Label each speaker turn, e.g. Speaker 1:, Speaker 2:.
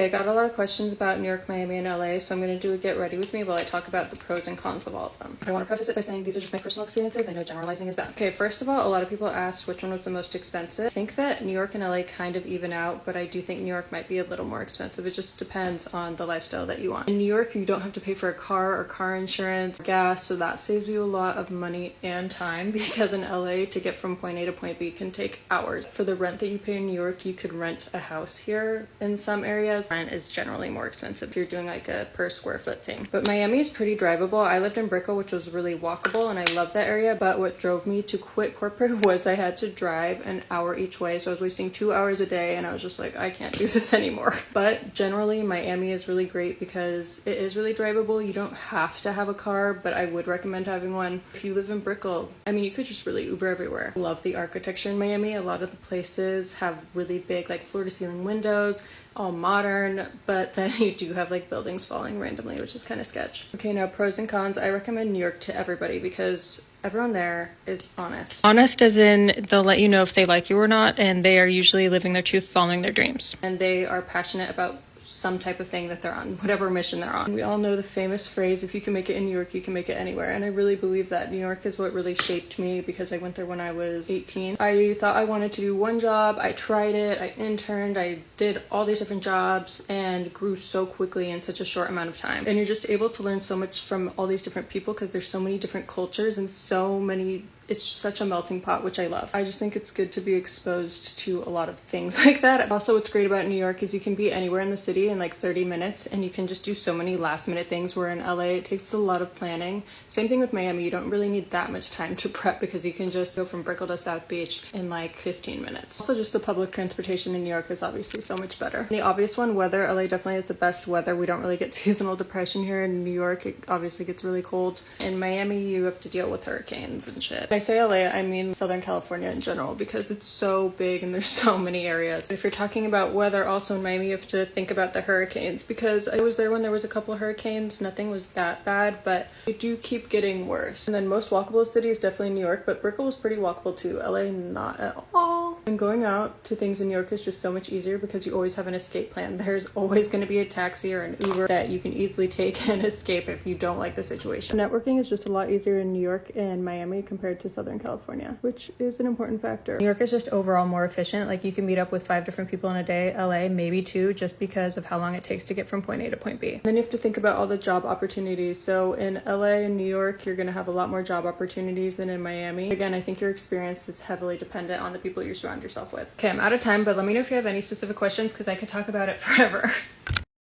Speaker 1: I got a lot of questions about New York, Miami, and LA, so I'm going to do a get ready with me while I talk about the pros and cons of all of them. I want to preface it by saying these are just my personal experiences. I know generalizing is bad. Okay, first of all, a lot of people asked which one was the most expensive. I think that New York and LA kind of even out, but I do think New York might be a little more expensive. It just depends on the lifestyle that you want. In New York, you don't have to pay for a car or car insurance, gas, so that saves you a lot of money and time, because in LA, to get from point A to point B can take hours. For the rent that you pay in New York, you could rent a house here in some areas. Rent is generally more expensive if you're doing like a per square foot thing. But Miami is pretty drivable. I lived in Brickell, which was really walkable, and I love that area. But what drove me to quit corporate was I had to drive an hour each way. So I was wasting 2 hours a day, and I was just like, I can't do this anymore. But generally, Miami is really great because it is really drivable. You don't have to have a car, but I would recommend having one. If you live in Brickell, I mean, you could just really Uber everywhere. I love the architecture in Miami. A lot of the places have really big, like floor to ceiling windows, all modern, but then you do have like buildings falling randomly, which is kind of sketch. Okay, now pros and cons. I recommend New York to everybody because everyone there is honest. Honest as in they'll let you know if they like you or not, and they are usually living their truth, following their dreams. And they are passionate about some type of thing that they're on, whatever mission they're on. We all know the famous phrase, if you can make it in New York, you can make it anywhere. And I really believe that. New York is what really shaped me because I went there when I was 18. I thought I wanted to do one job. I tried it. I interned. I did all these different jobs and grew so quickly in such a short amount of time. And you're just able to learn so much from all these different people because there's so many different cultures and so many. It's such a melting pot, which I love. I just think it's good to be exposed to a lot of things like that. Also, what's great about New York is you can be anywhere in the city in like 30 minutes and you can just do so many last minute things, where in LA it takes a lot of planning. Same thing with Miami. You don't really need that much time to prep because you can just go from Brickell to South Beach in like 15 minutes. Also, just the public transportation in New York is obviously so much better. The obvious one, weather. LA definitely has the best weather. We don't really get seasonal depression here. In New York, it obviously gets really cold. In Miami, you have to deal with hurricanes and shit. I say LA, I mean Southern California in general, because it's so big and there's so many areas. If you're talking about weather, also in Miami, you have to think about the hurricanes, because I was there when there was a couple of hurricanes. Nothing was that bad, but they do keep getting worse. And then most walkable city is definitely New York, but Brickell was pretty walkable too. LA, not at all. And going out to things in New York is just so much easier because you always have an escape plan. There's always going to be a taxi or an Uber that you can easily take and escape if you don't like the situation. Networking is just a lot easier in New York and Miami compared to Southern California, which is an important factor. New York is just overall more efficient. Like you can meet up with 5 different people in a day. LA, maybe 2, just because of how long it takes to get from point A to point B. And then you have to think about all the job opportunities. So in LA and New York, you're going to have a lot more job opportunities than in Miami. Again, I think your experience is heavily dependent on the people you surround yourself with. Okay, I'm out of time, but let me know if you have any specific questions because I could talk about it forever.